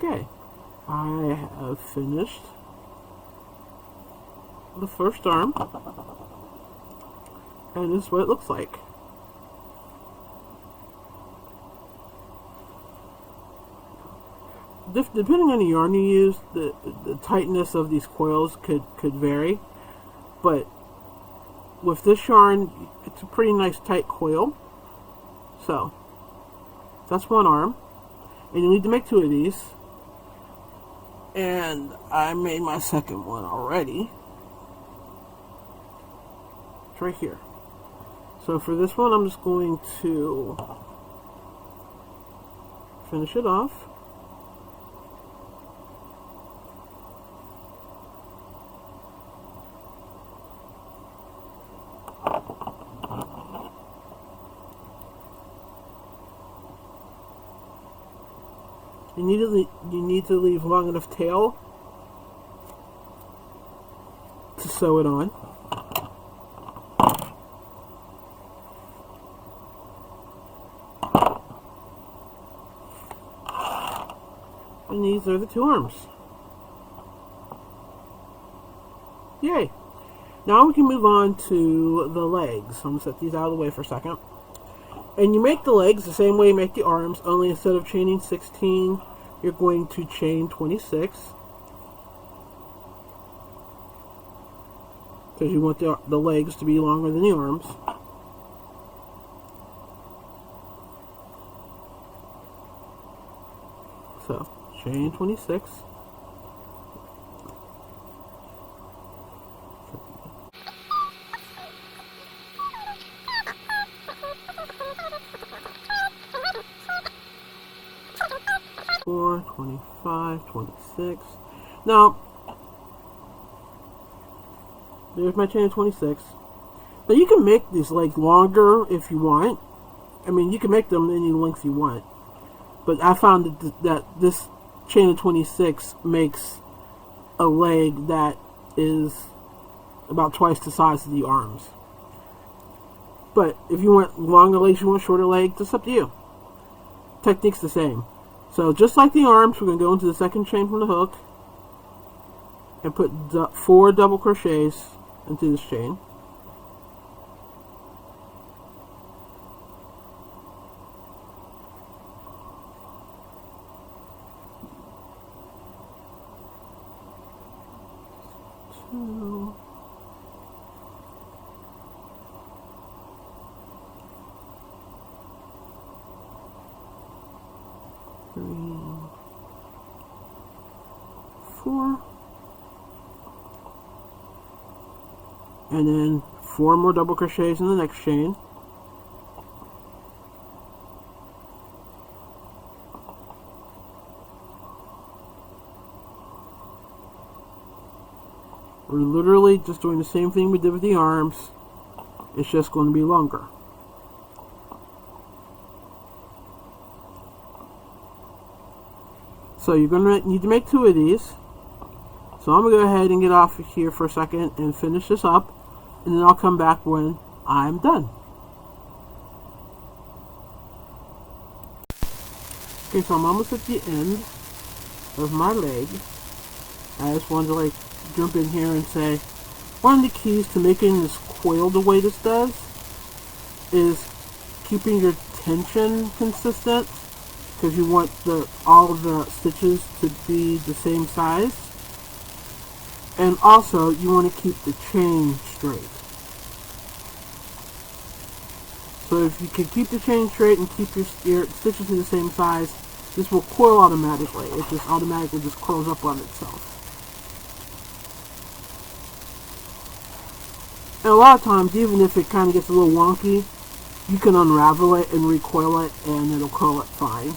Okay, I have finished the first arm, and this is what it looks like. Depending on the yarn you use, the tightness of these coils could vary, but with this yarn, it's a pretty nice tight coil. So that's one arm, and you need to make two of these, and I made my second one already. It's right here. So for this one, I'm just going to finish it off. You need to leave long enough tail to sew it on. And these are the two arms. Yay! Now we can move on to the legs. I'm going to set these out of the way for a second. And you make the legs the same way you make the arms, only instead of chaining 16, you're going to chain 26. Because you want the legs to be longer than the arms. So, chain 26. Four, 25, 26. Now, there's my chain of 26. Now you can make these legs longer if you want. I mean, you can make them any length you want. But I found that this chain of 26 makes a leg that is about twice the size of the arms. But if you want longer legs, you want shorter legs, it's up to you. Technique's the same. So just like the arms, we're going to go into the second chain from the hook and put 4 double crochets into this chain. Two. Three, 4, and then 4 more double crochets in the next chain. We're literally just doing the same thing we did with the arms. It's just going to be longer. So you're going to need to make 2 of these. So I'm going to go ahead and get off here for a second and finish this up. And then I'll come back when I'm done. Okay, so I'm almost at the end of my leg. I just wanted to jump in here and say, one of the keys to making this coil the way this does is keeping your tension consistent. Because you want all of the stitches to be the same size. And also, you want to keep the chain straight. So if you can keep the chain straight and keep your stitches to the same size, this will coil automatically. It just automatically just coils up on itself. And a lot of times, even if it kind of gets a little wonky, you can unravel it and recoil it and it'll curl it fine.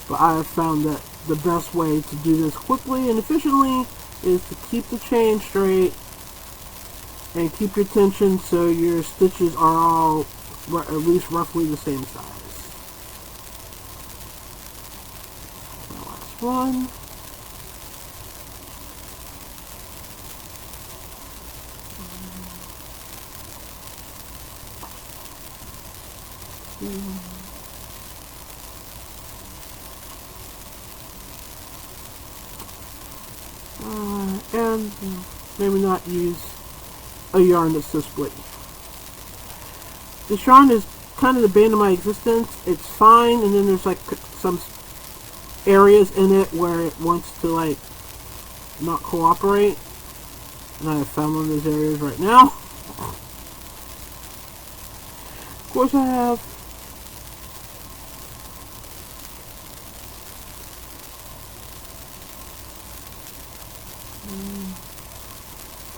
But I have found that the best way to do this quickly and efficiently is to keep the chain straight and keep your tension so your stitches are all at least roughly the same size. The last one. And maybe not use a yarn that's so split. This yarn is kind of the bane of my existence. It's fine, and then there's like some areas in it where it wants to like not cooperate, and I have found one of those areas right now. Of course I have.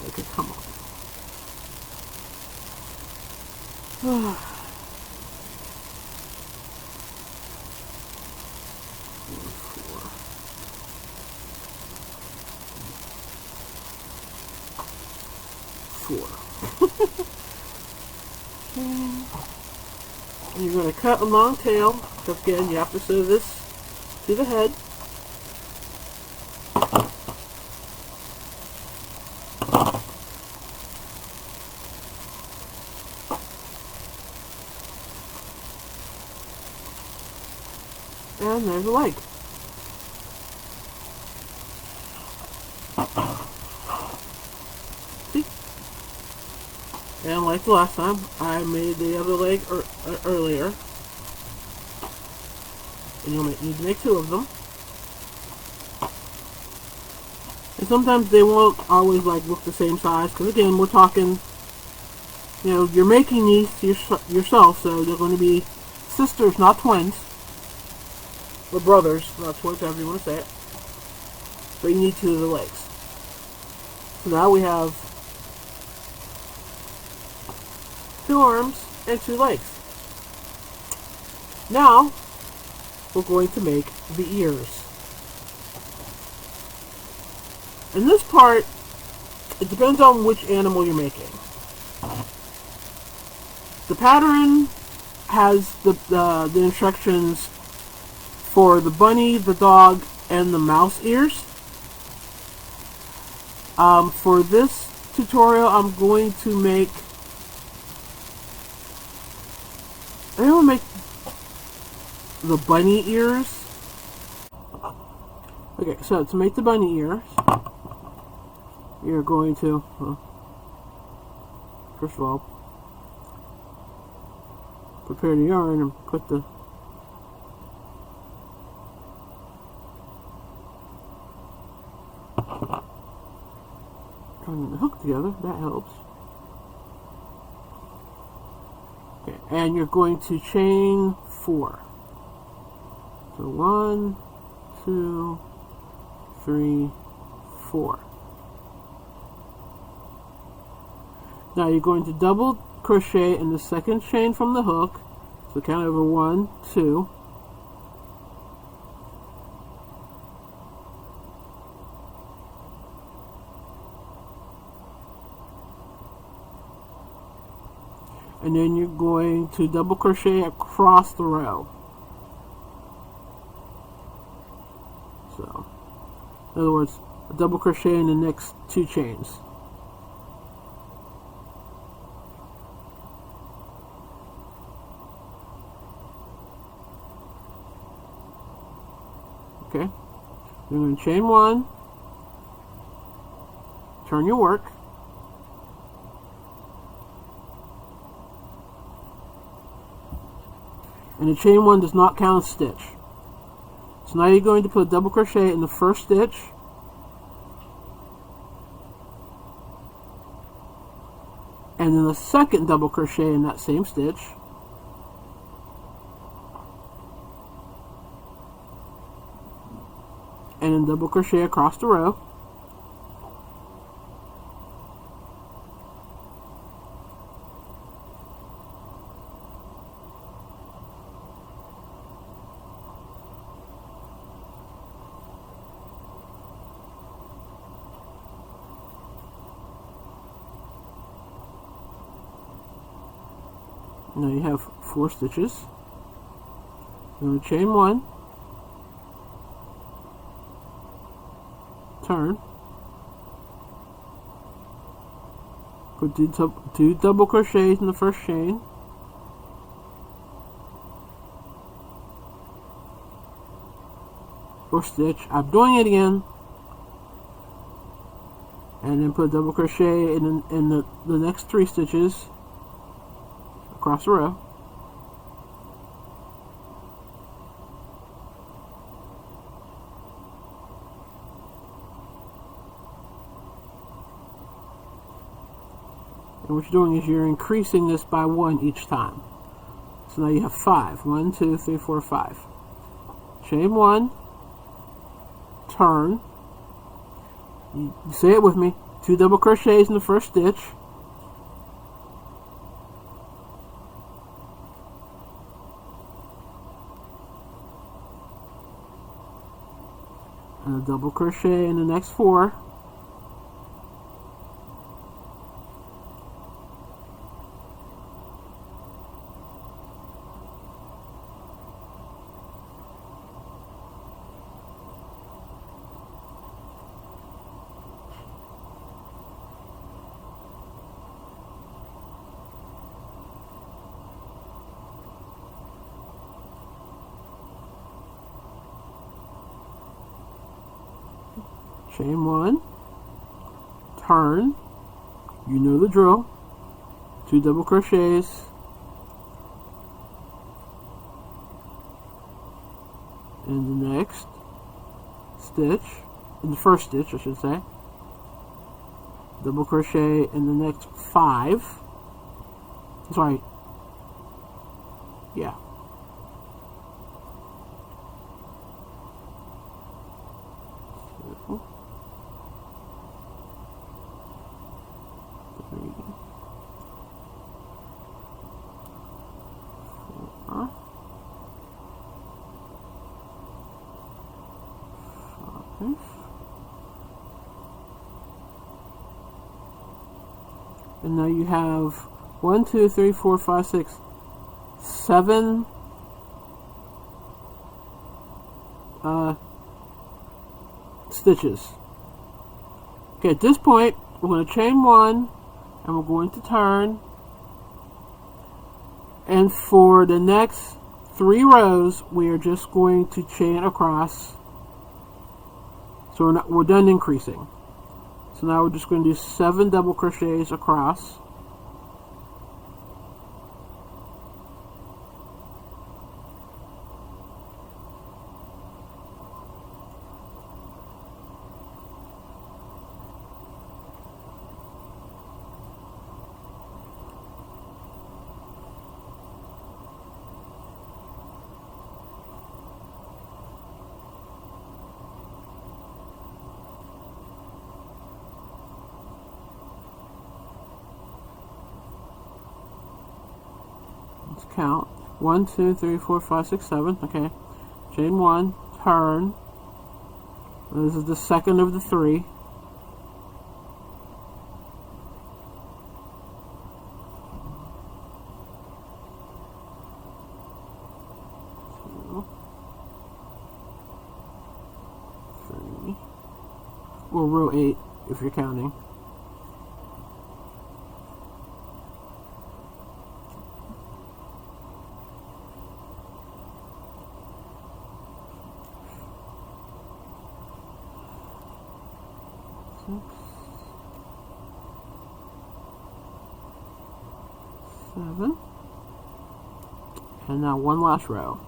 Okay, come on. Four. And you're going to cut a long tail, because again, you have to sew this to the head. And there's a leg. See? And like the last time, I made the other leg earlier. And you'll need to make two of them. And sometimes they won't always like look the same size, because again, we're talking, you know, you're making these yourself, so they're going to be sisters, not twins. Or brothers, not twins, however you want to say it. But you need two of the legs. So now we have two arms and two legs. Now, we're going to make the ears. And this part, it depends on which animal you're making. The pattern has the instructions for the bunny, the dog, and the mouse ears. For this tutorial, I'm going to make the bunny ears. Okay, so to make the bunny ears, you're going to, first of all, prepare the yarn and put the hook together. That helps. Okay, and you're going to chain 4. So 1, 2, 3, 4. Now you're going to double crochet in the second chain from the hook. So count over 1, 2. And then you're going to double crochet across the row. So, in other words, a double crochet in the next 2 chains. Okay, you're going to chain 1, turn your work, and the chain 1 does not count a stitch. So now you're going to put a double crochet in the first stitch, and then a second double crochet in that same stitch, and then double crochet across the row, now you have 4 stitches. You're going to chain 1, turn, put 2 double crochets in the first chain, fourth stitch. I'm doing it again and then put a double crochet in the next 3 stitches across the row. And what you're doing is you're increasing this by 1 each time. So now you have 5. 1, 2, 3, 4, 5. Chain 1, turn. You say it with me. 2 double crochets in the first stitch. And a double crochet in the next 4. Chain 1, turn, you know the drill, 2 double crochets, in the next stitch, in the first stitch I should say, double crochet in the next 5, sorry, yeah. And now you have 1, 2, 3, 4, 5, 6, 7 stitches. Okay, at this point, we're going to chain 1 and we're going to turn. And for the next 3 rows, we are just going to chain across. So we're done increasing. So now we're just going to do 7 double crochets across. Let's count. 1, 2, 3, 4, 5, 6, 7. Okay. Chain 1, turn. This is the second of the 3. Or row 8 if you're counting. Seven. And now one last row.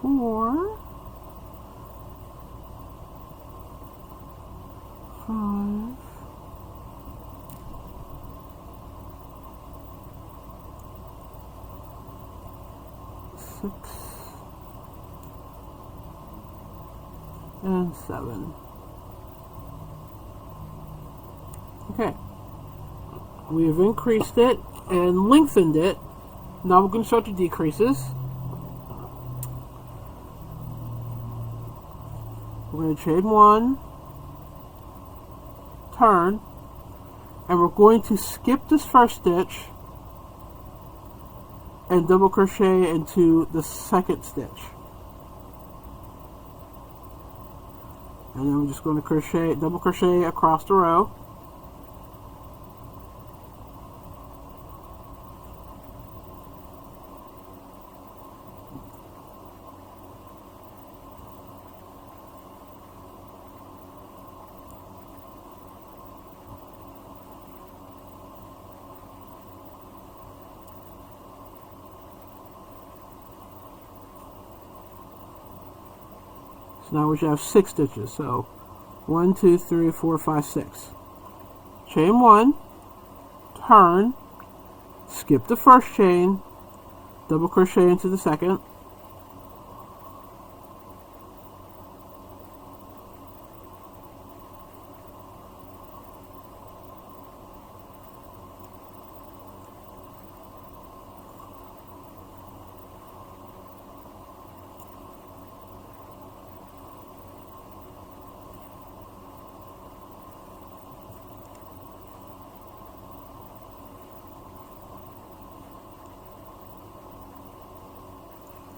Four, 5, 6, and 7. Okay, we have increased it and lengthened it. Now we're going to start the decreases. We're going to chain 1, turn, and we're going to skip this first stitch and double crochet into the second stitch. And then we're just going to crochet, double crochet across the row. So now we should have 6 stitches. So 1, 2, 3, 4, 5, 6. Chain 1, turn, skip the first chain, double crochet into the second,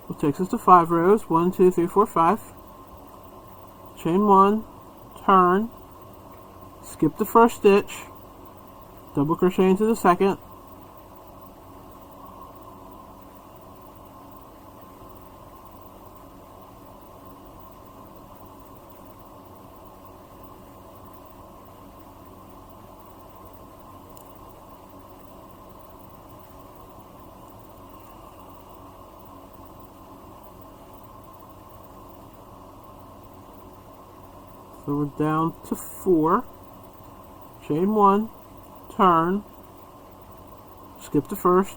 which takes us to 5 rows. 1, 2, 3, 4, 5. Chain 1, turn, skip the first stitch, double crochet into the second, so we're down to 4. Chain 1, turn, skip the first,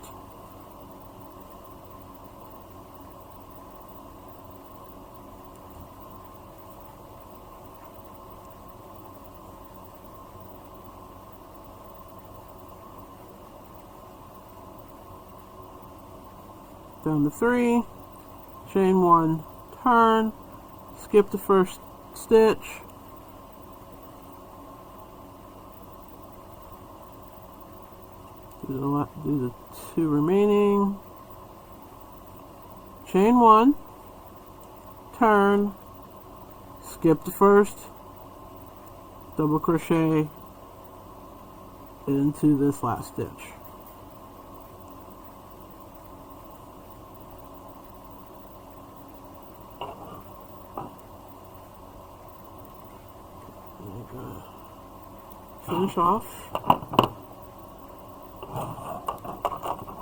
down to 3, chain 1, turn, skip the first stitch, do the 2 remaining, chain 1, turn, skip the first, double crochet into this last stitch. Finish off.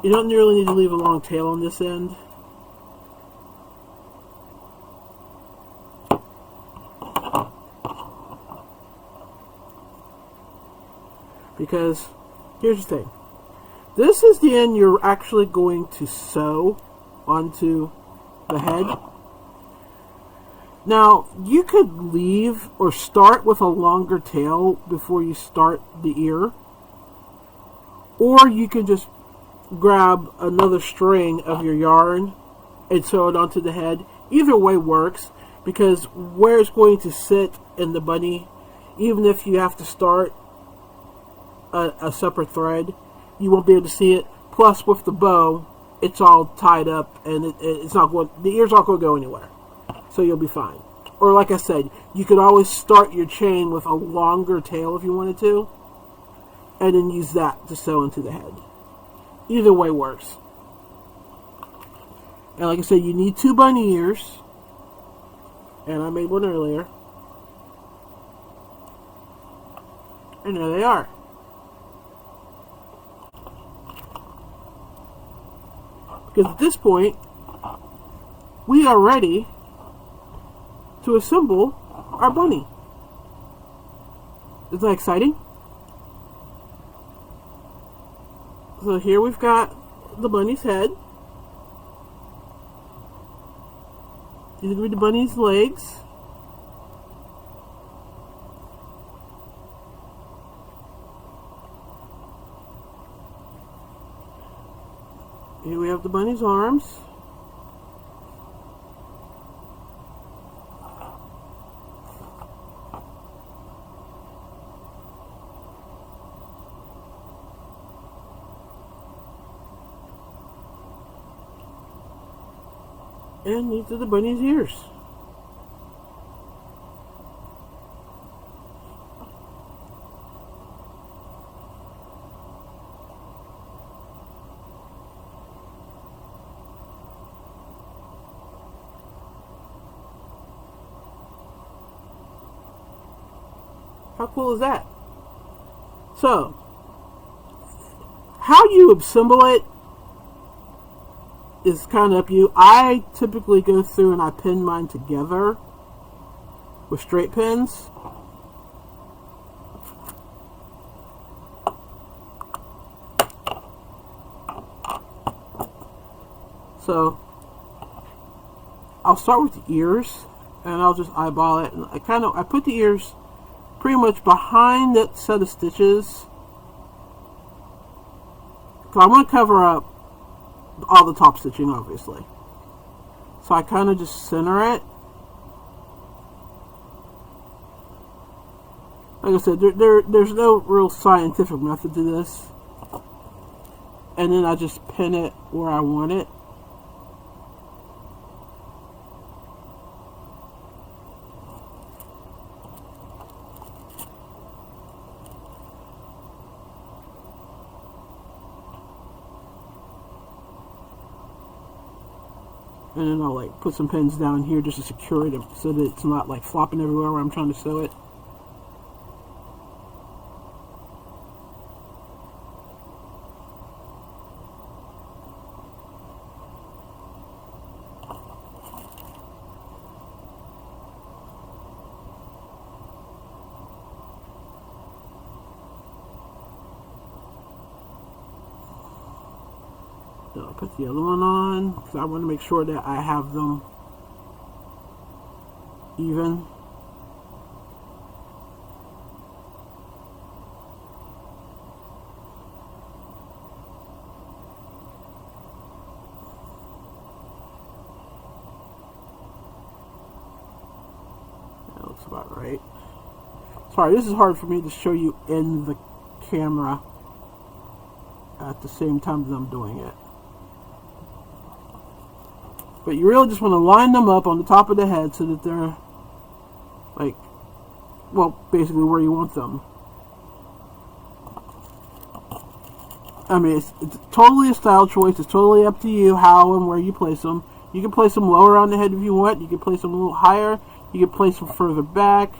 You don't really need to leave a long tail on this end. Because, here's the thing. This is the end you're actually going to sew onto the head. Now, you could leave or start with a longer tail before you start the ear. Or you can just grab another string of your yarn and sew it onto the head. Either way works, because where it's going to sit in the bunny, even if you have to start a separate thread, you won't be able to see it. Plus, with the bow, it's all tied up and it's not going. The ears aren't going to go anywhere, so you'll be fine. Or, like I said, you could always start your chain with a longer tail if you wanted to, and then use that to sew into the head. Either way works. And like I said, you need 2 bunny ears. And I made one earlier. And there they are. Because at this point, we are ready to assemble our bunny. Isn't that exciting? So here we've got the bunny's head. These are going to be the bunny's legs. Here we have the bunny's arms. And these are the bunny's ears. How cool is that? So, how you assemble it is kind of up to you. I typically go through and I pin mine together with straight pins. So, I'll start with the ears, and I'll just eyeball it, and I put the ears pretty much behind that set of stitches. So I want to cover up all the top stitching, obviously. So I kind of just center it. Like I said, there's no real scientific method to this. And then I just pin it where I want it. And then I'll like put some pins down here just to secure it so that it's not like flopping everywhere where I'm trying to sew it. So I'll put the other one on because I want to make sure that I have them even. That looks about right. Sorry, this is hard for me to show you in the camera at the same time that I'm doing it. But you really just want to line them up on the top of the head so that they're like, well, basically where you want them. I mean, it's totally a style choice. It's totally up to you how and where you place them. You can place them lower on the head if you want. You can place them a little higher. You can place them further back.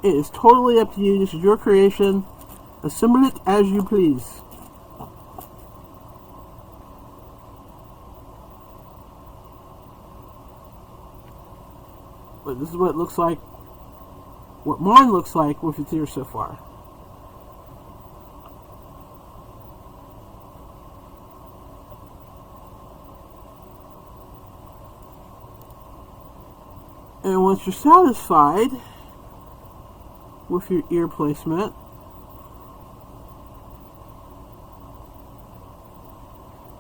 It is totally up to you. This is your creation. Assemble it as you please. But this is what it looks like, what mine looks like with its ears so far. And once you're satisfied with your ear placement,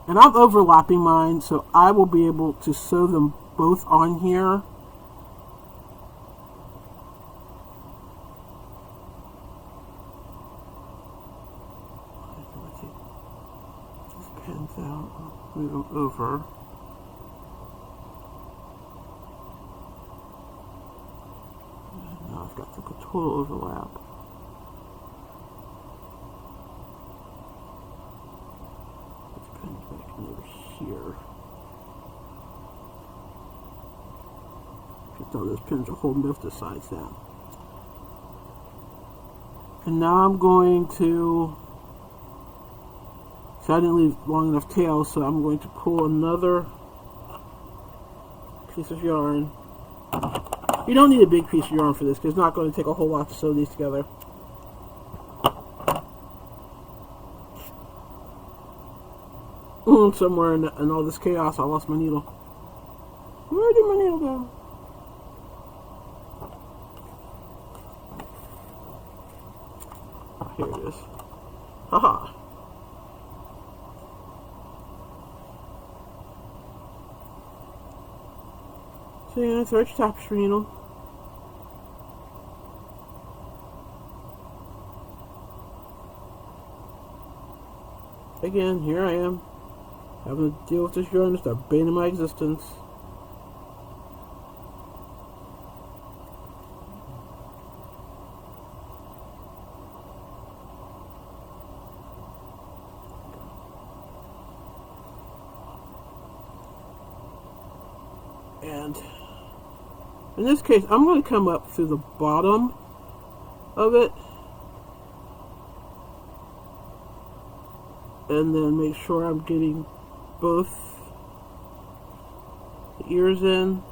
and I'm overlapping mine, so I will be able to sew them both on here. Pins out, move them over. And now I've got the total overlap. Let's pin back over here. Just know those pins are holding both the sides down. And now I'm going to, so I didn't leave long enough tail, so I'm going to pull another piece of yarn. You don't need a big piece of yarn for this because it's not going to take a whole lot to sew these together. Somewhere in all this chaos, I lost my needle. Where did my needle go? Here it is. Haha. So you're going to thread your tapestry needle. Again, here I am, having to deal with this yarn. It's the bane of my existence. And in this case, I'm going to come up through the bottom of it. And then make sure I'm getting both the ears in.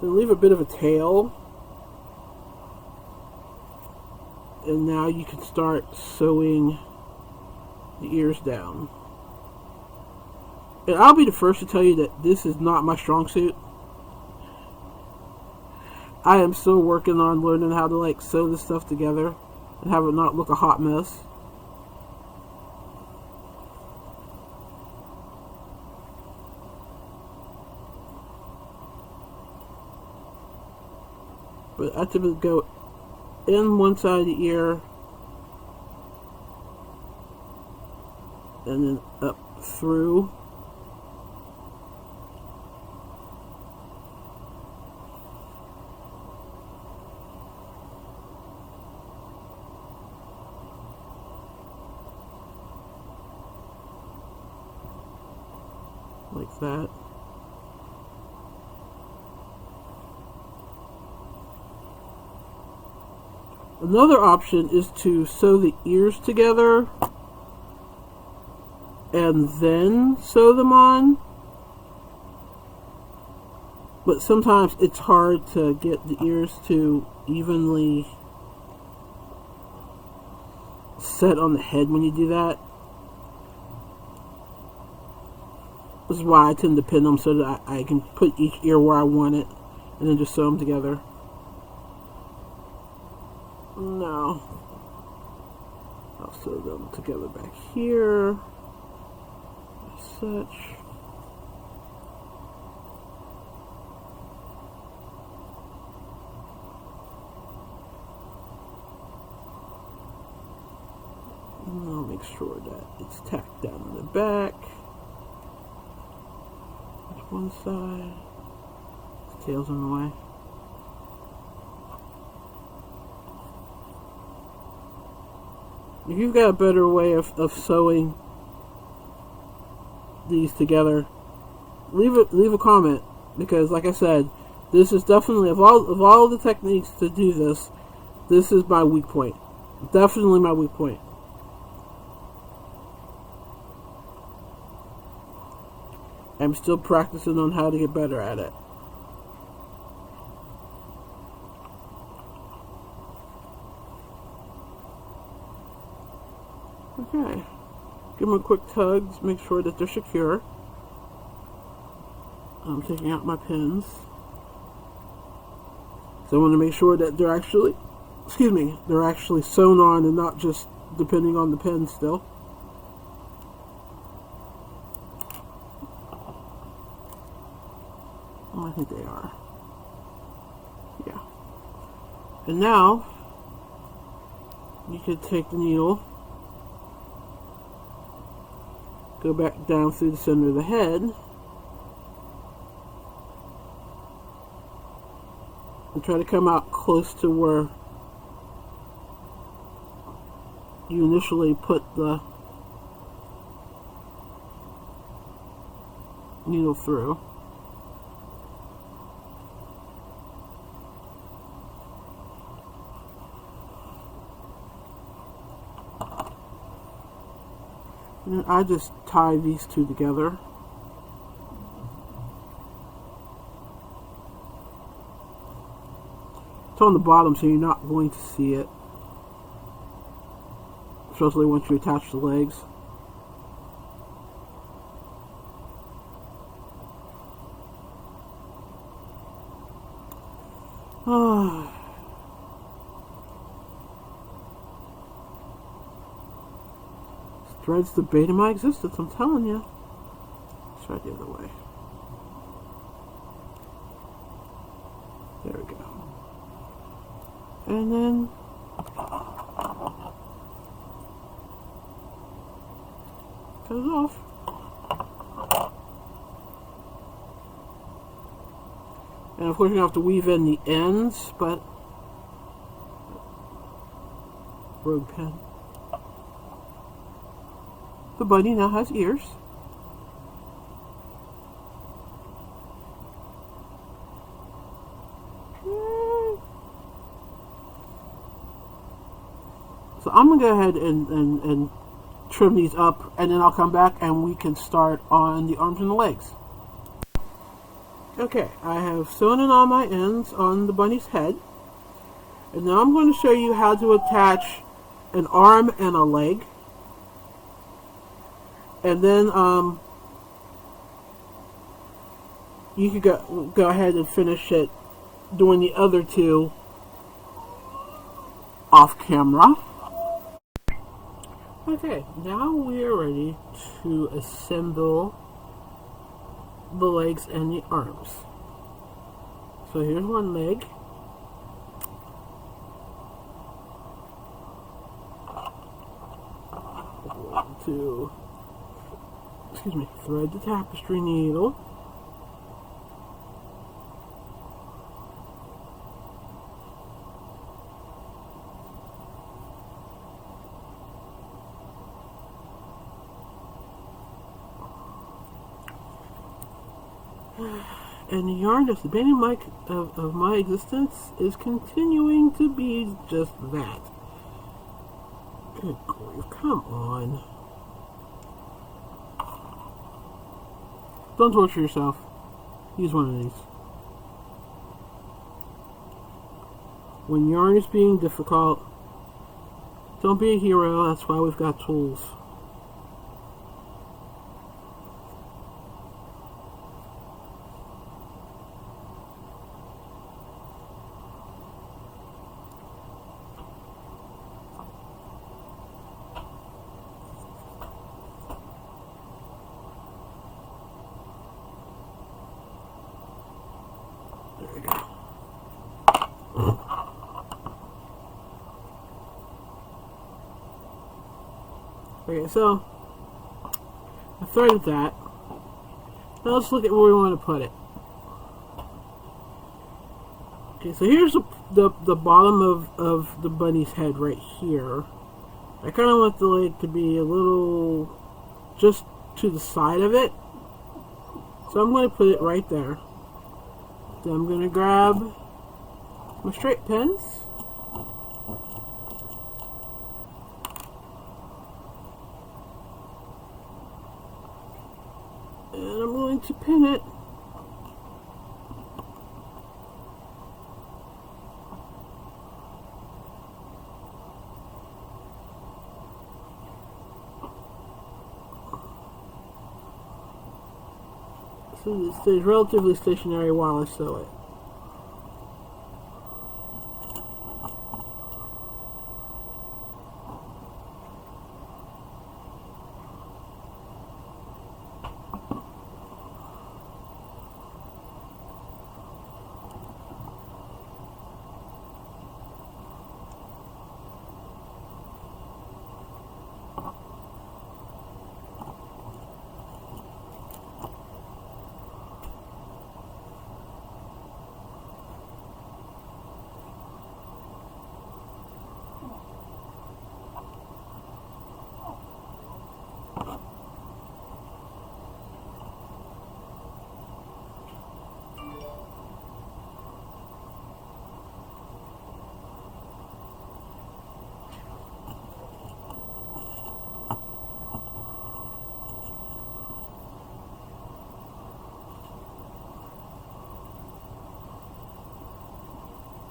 Then leave a bit of a tail. And now you can start sewing the ears down. And I'll be the first to tell you that this is not my strong suit. I am still working on learning how to like sew this stuff together and have it not look a hot mess. But I typically go in one side of the ear and then up through. Like that. Another option is to sew the ears together and then sew them on. But sometimes it's hard to get the ears to evenly set on the head when you do that. This is why I tend to pin them so that I can put each ear where I want it and then just sew them together. Now, I'll sew them together back here, as such. And I'll make sure that it's tacked down on the back. One side, the tail's in the way. If you've got a better way of sewing these together, leave a comment, because like I said, this is definitely of all the techniques to do this, this is my weak point. Definitely my weak point. I'm still practicing on how to get better at it. Okay. Give them a quick tug to make sure that they're secure. I'm taking out my pins. So I want to make sure that they're actually, they're actually sewn on and not just depending on the pin still. I think they are. Yeah. And now, you could take the needle, go back down through the center of the head, and try to come out close to where you initially put the needle through. And I just tie these two together. It's on the bottom, so you're not going to see it, especially once you attach the legs. Threads the bane of my existence, I'm telling you. Let's try it the other way. There we go. And then cut it off. And of course you have to weave in the ends, but rogue pen. the bunny now has ears. So I'm going to go ahead and trim these up, and then I'll come back and we can start on the arms and the legs. Okay, I have sewn in all my ends on the bunny's head, and now I'm going to show you how to attach an arm and a leg, and then you could go ahead and finish it doing the other two off camera. Okay, now we are ready to assemble the legs and the arms. So here's one leg. Going to, thread the tapestry needle. And the yarn that's the bane of my existence is continuing to be just that. Good grief, come on. Don't torture yourself. Use one of these. When yarn is being difficult, don't be a hero. That's why we've got tools. There we go. Okay, so I threaded that. Now let's look at where we want to put it. Okay, so here's the bottom of the bunny's head right here. I kind of want the leg to be a little just to the side of it. So I'm going to put it right there. Then I'm going to grab my straight pins. And I'm going to pin it. So it stays relatively stationary while I sew it.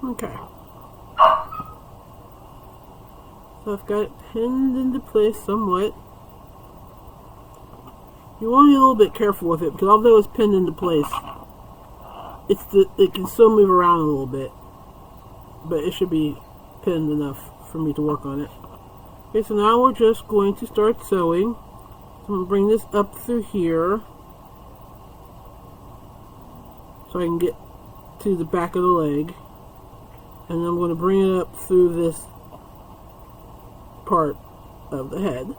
Okay. So I've got it pinned into place somewhat. You want to be a little bit careful with it because although it's pinned into place, it can still move around a little bit. But it should be pinned enough for me to work on it. Okay, so now we're just going to start sewing. So I'm going to bring this up through here so I can get to the back of the leg. And I'm going to bring it up through this part of the head.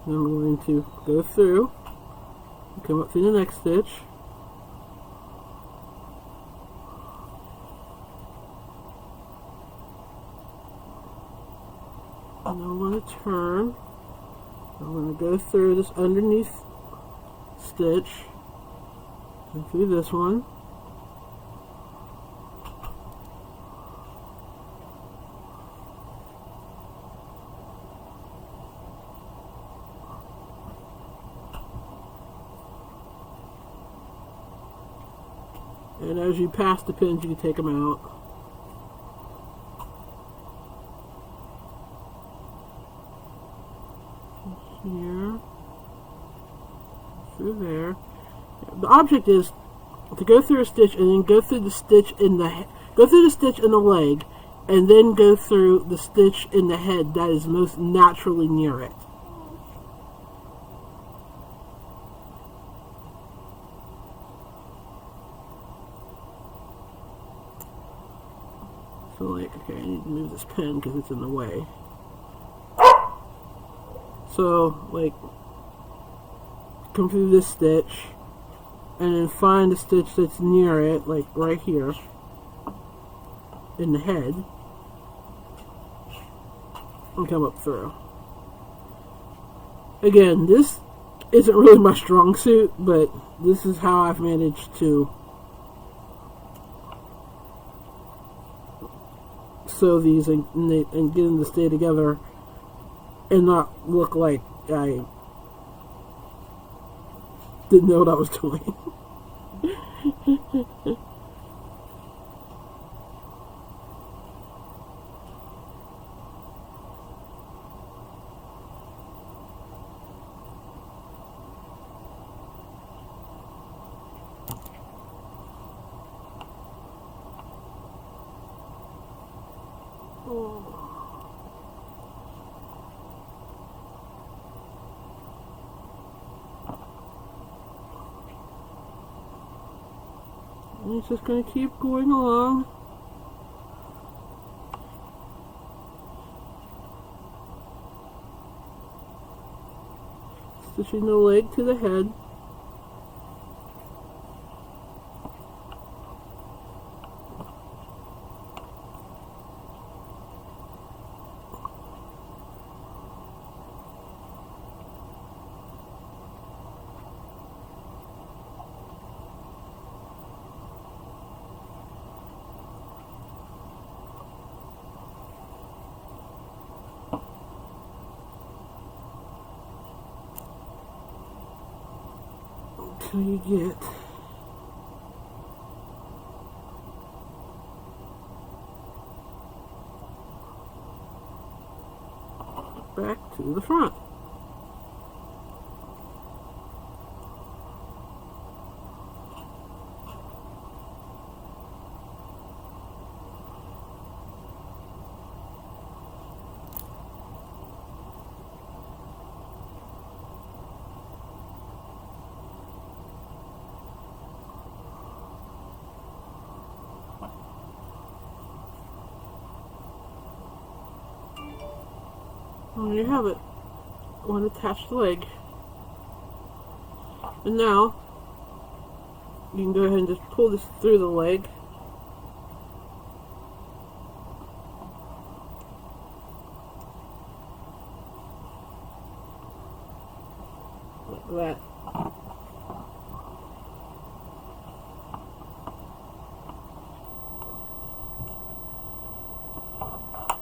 And I'm going to go through and come up through the next stitch. And I'm going to turn. I'm going to go through this underneath stitch and through this one. And as you pass the pins, you can take them out. Here, through there. The object is to go through a stitch and then go through the stitch in the leg, and then go through the stitch in the head that is most naturally near it. So, like, okay, I need to move this pen because it's in the way. So, like, come through this stitch, and then find the stitch that's near it, like right here, in the head, and come up through. Again, this isn't really my strong suit, but this is how I've managed to sew these and get them to stay together and not look like I didn't know what I was doing. And it's just going to keep going along. Stitching the leg to the head. Until you get back to the front. There you have it. One attached leg. And now, you can go ahead and just pull this through the leg. Like that.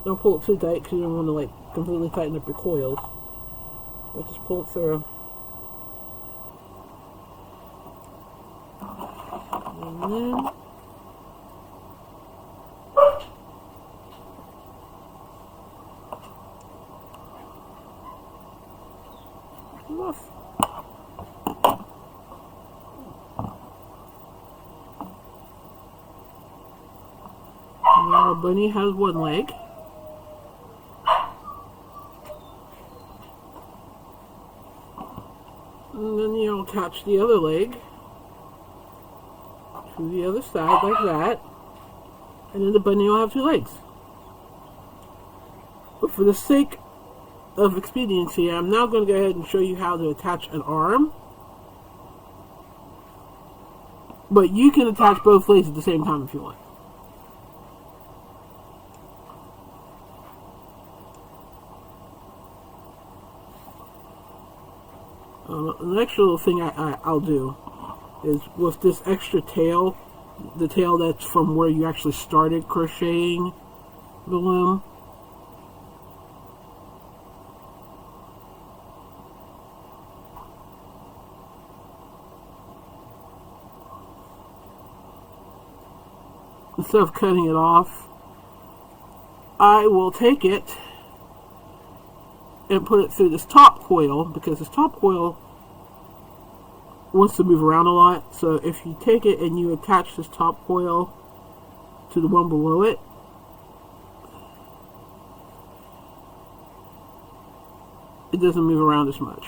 Don't pull it too tight because you don't want to like completely tighten up your coils. But just pull it through. And then off. Now our bunny has one leg. And then you'll attach the other leg to the other side like that. And then the bunny will have two legs. But for the sake of expediency, I'm now going to go ahead and show you how to attach an arm. But you can attach both legs at the same time if you want. The next little thing I'll do is with this extra tail, the tail that's from where you actually started crocheting the loom. Instead of cutting it off, I will take it and put it through this top coil, because this top coil wants to move around a lot. So if you take it and you attach this top coil to the one below it, it doesn't move around as much.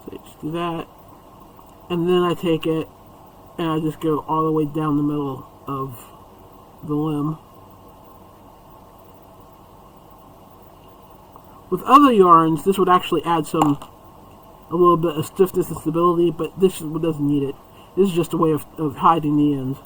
So you just do that, and then I take it and I just go all the way down the middle of the limb. With other yarns, this would actually add a little bit of stiffness and stability, but this doesn't need it. This is just a way of hiding the ends.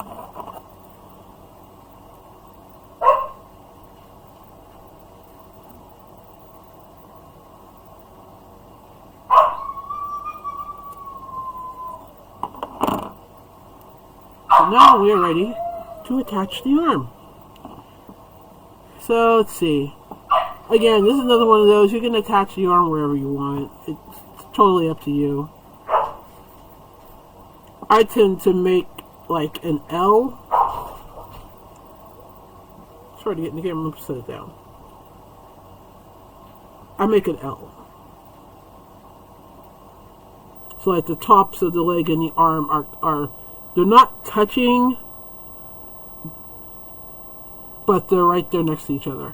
So now we are ready to attach the arm. So let's see. Again, this is another one of those, you can attach the arm wherever you want. It's totally up to you. I tend to make like an L. Sorry to get in the camera, let's set it down. I make an L. So like the tops of the leg and the arm are they're not touching, but they're right there next to each other.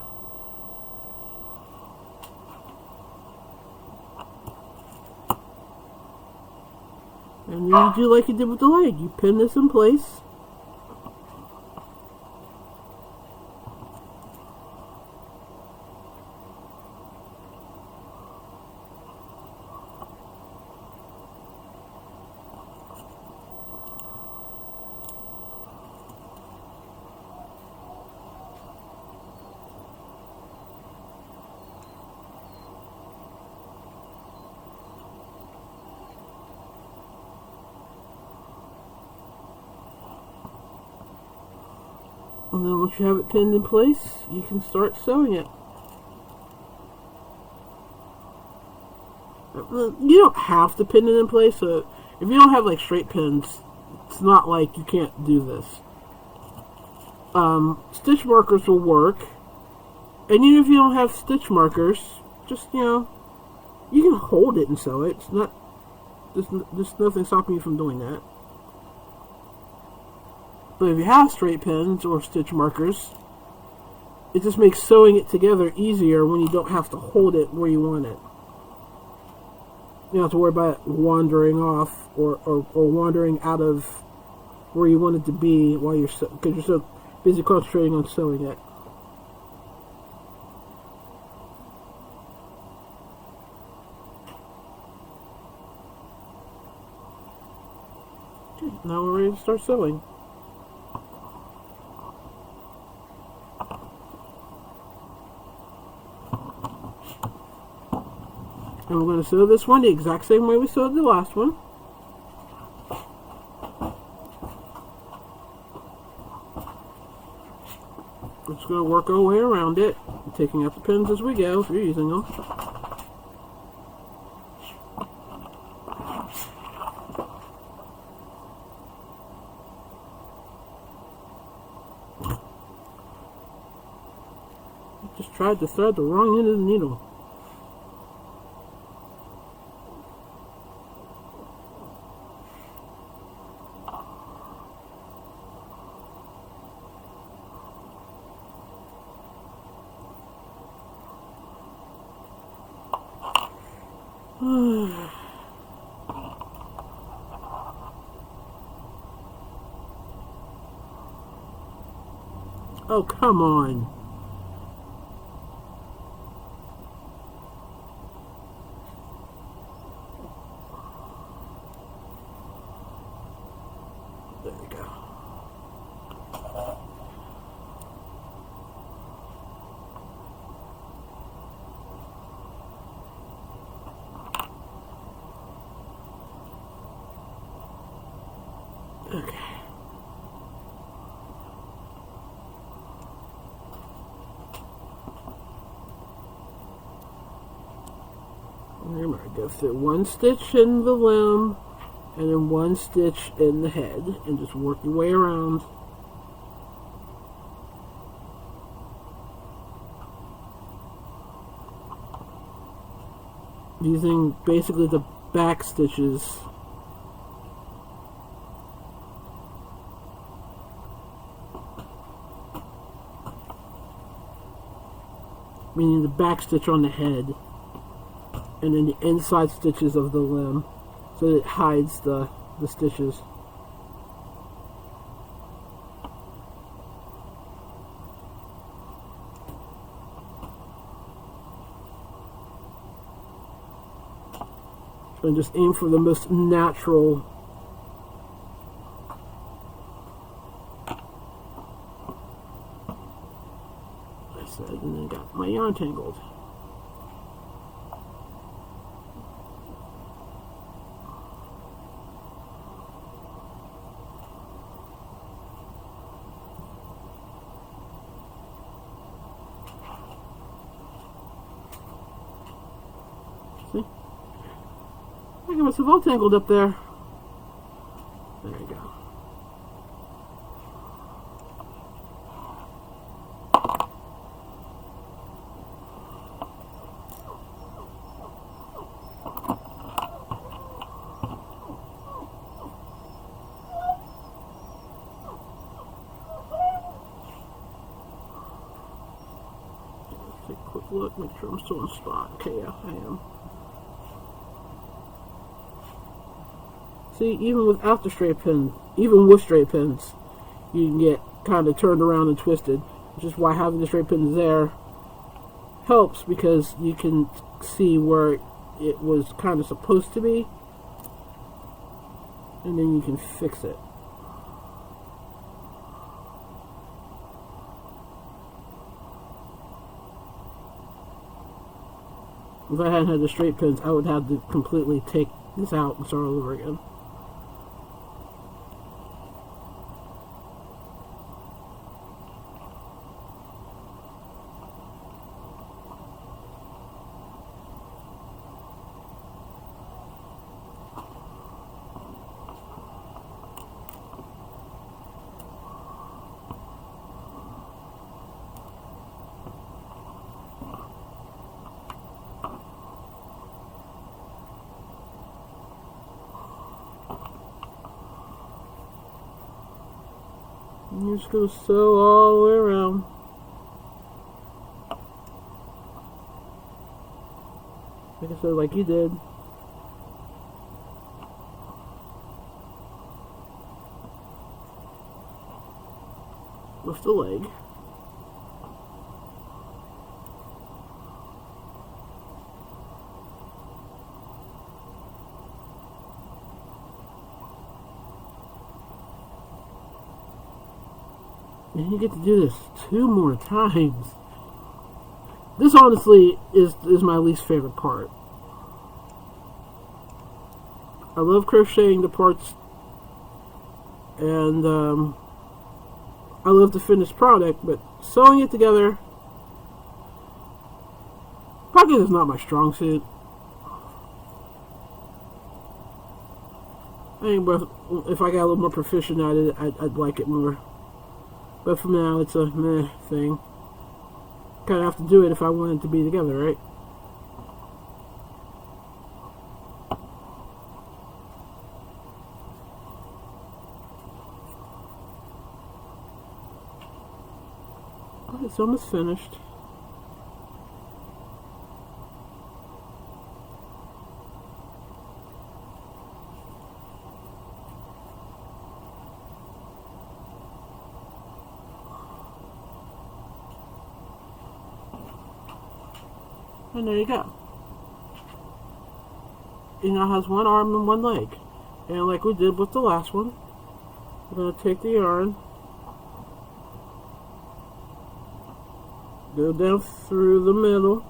And then you do like you did with the leg. You pin this in place. And then once you have it pinned in place, you can start sewing it. You don't have to pin it in place, so if you don't have like straight pins, it's not like you can't do this. Stitch markers will work, and even if you don't have stitch markers, just you can hold it and sew it. It's not, there's nothing stopping you from doing that. But if you have straight pins or stitch markers, it just makes sewing it together easier when you don't have to hold it where you want it. You don't have to worry about it wandering off or wandering out of where you want it to be while because you're so busy concentrating on sewing it. Okay, now we're ready to start sewing. And we're going to sew this one the exact same way we sewed the last one. We're just going to work our way around it, taking out the pins as we go if you're using them. Just tried to thread the wrong end of the needle. Oh, come on. There we go. go through one stitch in the limb and then one stitch in the head and just work your way around. Using basically the back stitches. Meaning the back stitch on the head. And then the inside stitches of the limb. So that it hides the stitches. And just aim for the most natural I said, and then got my yarn tangled. See? I got myself all tangled up there. There you go. Take a quick look, make sure I'm still in spot. Okay, yeah, I am. See, even without the straight pin, even with straight pins, you can get kind of turned around and twisted. Which is why having the straight pins there helps, because you can see where it was kind of supposed to be, and then you can fix it. If I hadn't had the straight pins, I would have to completely take this out and start all over again. And you're just going to sew all the way around. Like I said, like you did. With the leg. And you get to do this 2 more times. This honestly is my least favorite part. I love crocheting the parts, and I love the finished product, but sewing it together probably is not my strong suit. I think if I got a little more proficient at it, I'd like it more. But for now, it's a meh thing. Kind of have to do it if I want it to be together, right? It's almost finished. And there you go. It now has 1 arm and 1 leg. And like we did with the last one, we're going to take the yarn, go down through the middle,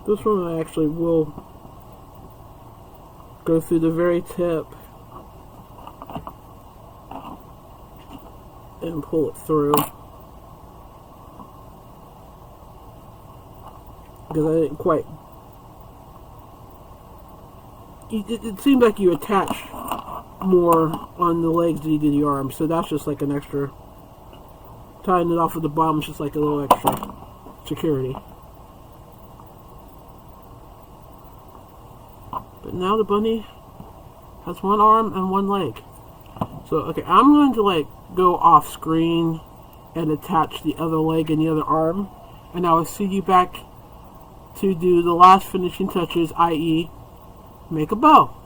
this one I actually will go through the very tip and pull it through. Because I didn't quite... It seemed like you attach more on the legs than you did the arms, so that's just like an extra... Tying it off at the bottom is just like a little extra security. But now the bunny has one arm and one leg. So, okay, I'm going to like go off screen and attach the other leg and the other arm. And I will see you back to do the last finishing touches, i.e. make a bow.